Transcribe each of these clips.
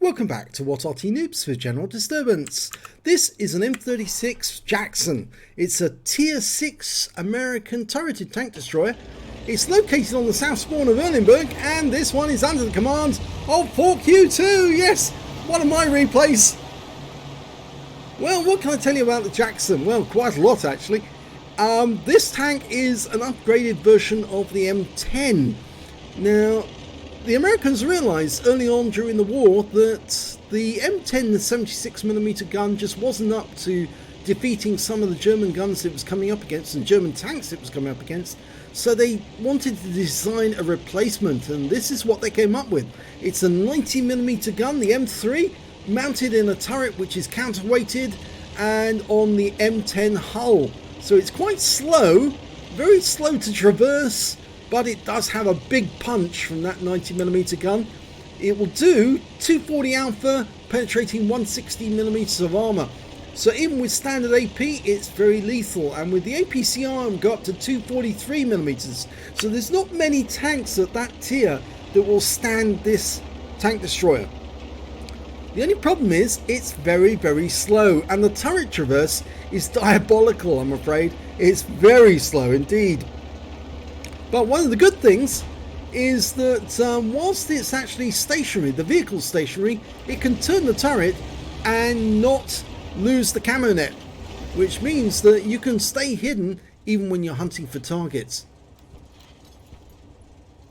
Welcome back to What Arty Noobs for General Disturbance. This is an M36 Jackson. It's a Tier 6 American turreted tank destroyer. It's located on the south spawn of Erlenberg, and this one is under the command of 4Q2. Yes, one of my replays. Well, what can I tell you about the Jackson? Well, quite a lot actually. This tank is an upgraded version of the M10. Now, the Americans realised early on during the war that the M10, the 76mm gun, just wasn't up to defeating some of the German guns it was coming up against and German tanks it was coming up against. So they wanted to design a replacement, and this is what they came up with. It's a 90mm gun, the M3, mounted in a turret which is counterweighted and on the M10 hull. So it's quite slow, very slow to traverse, but it does have a big punch from that 90mm gun. It will do 240 alpha, penetrating 160mm of armor. So even with standard AP, it's very lethal, and with the APCR, it'll go up to 243mm. So there's not many tanks at that tier that will stand this tank destroyer. The only problem is it's very, very slow, and the turret traverse is diabolical, I'm afraid. It's very slow indeed. But one of the good things is that whilst it's actually stationary, the vehicle's stationary, it can turn the turret and not lose the camo net, which means that you can stay hidden even when you're hunting for targets.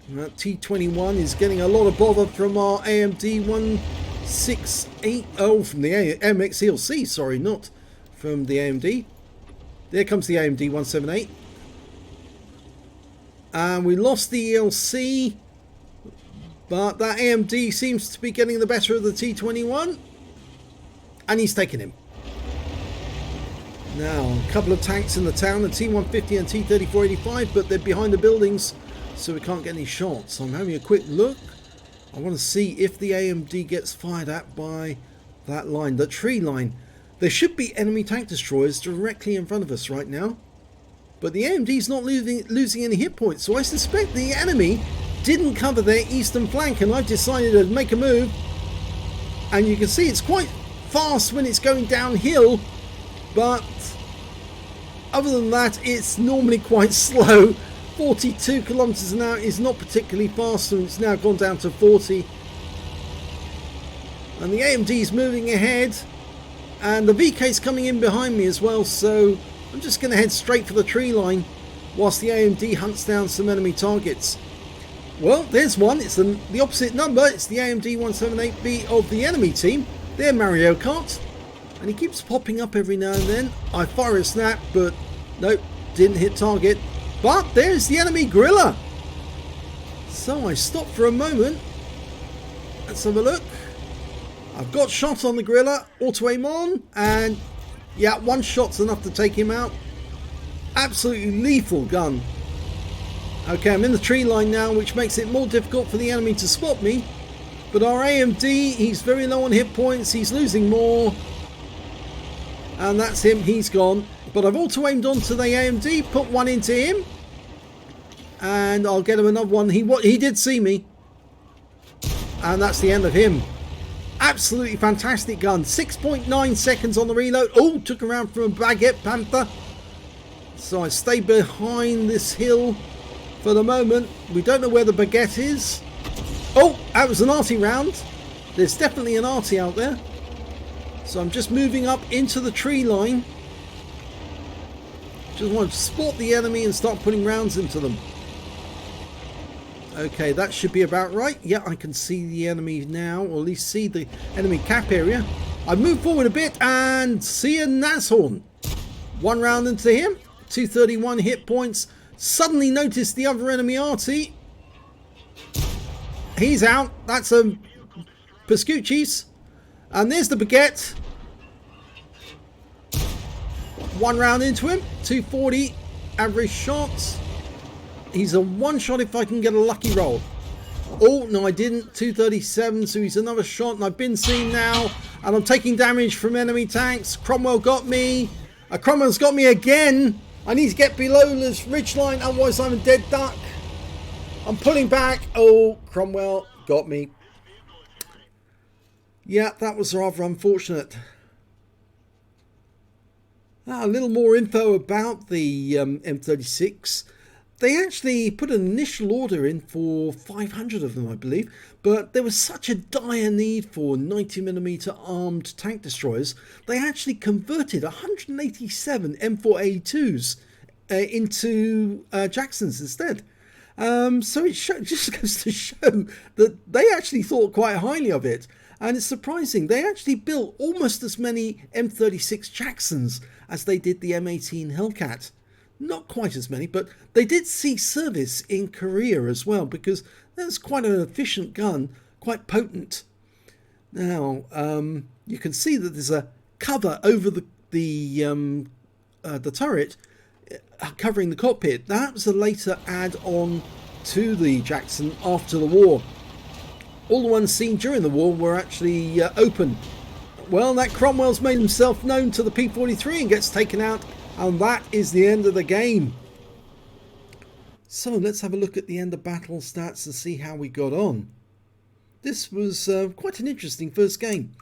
And that T21 is getting a lot of bother from our AMD 168, from the MX ELC, sorry, not from the AMD. There comes the AMD 178. And we lost the ELC, but that AMD seems to be getting the better of the T21, and he's taken him. Now, a couple of tanks in the town, the T150 and T3485, but they're behind the buildings, so we can't get any shots. I'm having a quick look. I want to see if the AMD gets fired at by that line, the tree line. There should be enemy tank destroyers directly in front of us right now. But the AMD's not losing any hit points, so I suspect the enemy didn't cover their eastern flank, and I've decided to make a move. And you can see it's quite fast when it's going downhill, but other than that, it's normally quite slow. 42 kilometers an hour is not particularly fast, and it's now gone down to 40. And the AMD's moving ahead, and the VK's coming in behind me as well, so I'm just going to head straight for the tree line whilst the AMD hunts down some enemy targets. Well, there's one. It's the opposite number. It's the AMD 178B of the enemy team. They're Mario Kart. And he keeps popping up every now and then. I fire a snap, but nope, didn't hit target. But there's the enemy gorilla. So I stop for a moment. Let's have a look. I've got shot on the gorilla. Auto aim on, and yeah, one shot's enough to take him out. Absolutely lethal gun. Okay, I'm in the tree line now, which makes it more difficult for the enemy to spot me. But our AMD, he's very low on hit points. He's losing more. And that's him. He's gone. But I've auto-aimed onto the AMD, put one into him. And I'll get him another one. He did see me. And that's the end of him. Absolutely fantastic gun. 6.9 seconds on the reload. Oh, took around from a baguette panther. So I stay behind this hill for the moment. We don't know where the baguette is. Oh, that was an Arty round. There's definitely an Arty out there. So I'm just moving up into the tree line. Just want to spot the enemy and start putting rounds into them. Okay, that should be about right. Yeah, I can see the enemy now, or at least see the enemy cap area. I move forward a bit and see a Nashorn. One round into him, 231 hit points. Suddenly notice the other enemy Arty. He's out. That's a Pascucci's. And there's the baguette. One round into him, 240 average shots. He's a one shot if I can get a lucky roll. Oh, no, I didn't. 237, so he's another shot, and I've been seen now. And I'm taking damage from enemy tanks. Cromwell got me. Cromwell's got me again. I need to get below this ridge line, otherwise I'm a dead duck. I'm pulling back. Oh, Cromwell got me. Yeah, that was rather unfortunate. A little more info about the M36. They actually put an initial order in for 500 of them, I believe, but there was such a dire need for 90mm armed tank destroyers, they actually converted 187 M4A2s into Jacksons instead. So it just goes to show that they actually thought quite highly of it. And it's surprising, they actually built almost as many M36 Jacksons as they did the M18 Hellcat. Not quite as many, but they did see service in Korea as well, because that's quite an efficient gun, quite potent. Now, you can see that there's a cover over the turret, covering the cockpit. That was a later add-on to the Jackson after the war. All the ones seen during the war were actually open. Well, that Cromwell's made himself known to the P-43 and gets taken out, and that is the end of the game. So let's have a look at the end of battle stats and see how we got on. This was quite an interesting first game.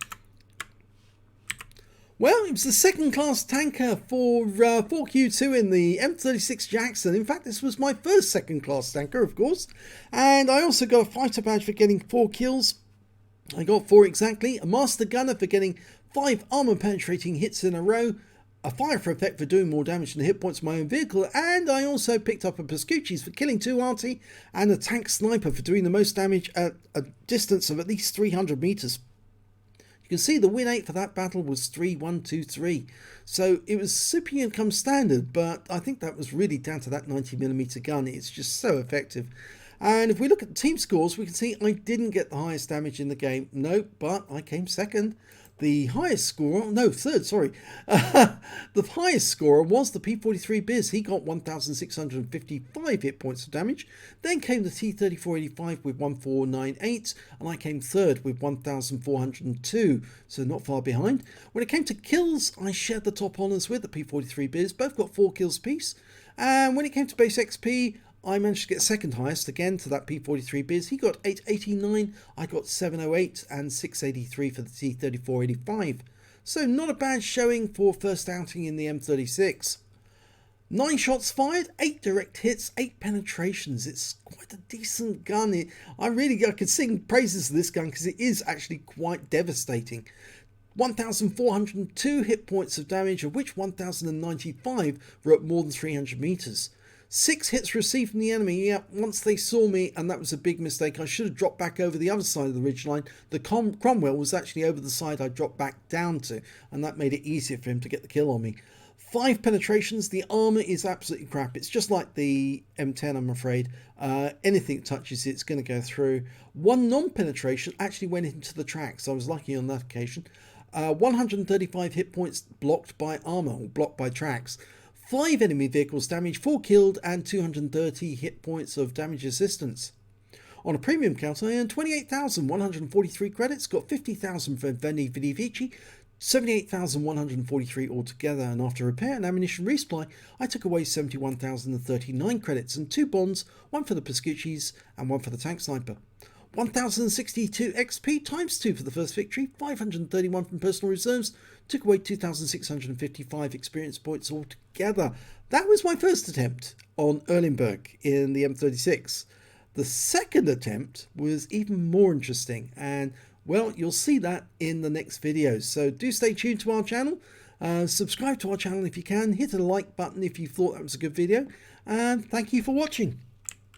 Well, it was the second class tanker for 4Q2 in the M36 Jackson. In fact, this was my first second class tanker, of course. And I also got a fighter badge for getting 4 kills. I got 4 exactly. A master gunner for getting 5 armor penetrating hits in a row. A fire for effect for doing more damage than the hit points of my own vehicle. And I also picked up a Pascucci's for killing 2 Arty. And a tank sniper for doing the most damage at a distance of at least 300 meters. You can see the win 8 for that battle was 3-1-2-3. So it was super income standard, but I think that was really down to that 90mm gun. It's just so effective. And if we look at the team scores, we can see I didn't get the highest damage in the game. No, but I came second. The highest scorer, no, third, sorry. The highest scorer was the P43 Biz. He got 1,655 hit points of damage. Then came the T3485 with 1,498, and I came third with 1,402, so not far behind. When it came to kills, I shared the top honours with the P43 Biz. Both got 4 kills apiece. And when it came to base XP, I managed to get second highest again to that P43 Biz. He got 889, I got 708 and 683 for the T3485. So not a bad showing for first outing in the M36. 9 shots fired, 8 direct hits, 8 penetrations. It's quite a decent gun. I could sing praises to this gun because it is actually quite devastating. 1,402 hit points of damage, of which 1,095 were at more than 300 meters. 6 hits received from the enemy. Yeah, once they saw me, and that was a big mistake. I should have dropped back over the other side of the ridgeline. The Cromwell was actually over the side I dropped back down to, and that made it easier for him to get the kill on me. 5 penetrations. The armor is absolutely crap. It's just like the M10, I'm afraid. Anything that touches it's going to go through. 1 non-penetration actually went into the tracks. I was lucky on that occasion. 135 hit points blocked by armor, or blocked by tracks. 5 enemy vehicles damaged, 4 killed, and 230 hit points of damage assistance. On a premium count, I earned 28,143 credits, got 50,000 for Vendi Vidivici, 78,143 altogether, and after repair and ammunition resupply, I took away 71,039 credits and 2 bonds, one for the Pascucci's and one for the tank sniper. 1,062 XP times 2 for the first victory, 531 from personal reserves, took away 2,655 experience points altogether. That was my first attempt on Erlenberg in the M36. The second attempt was even more interesting, and well, you'll see that in the next video. So do stay tuned to our channel, subscribe to our channel if you can, hit the like button if you thought that was a good video, and thank you for watching.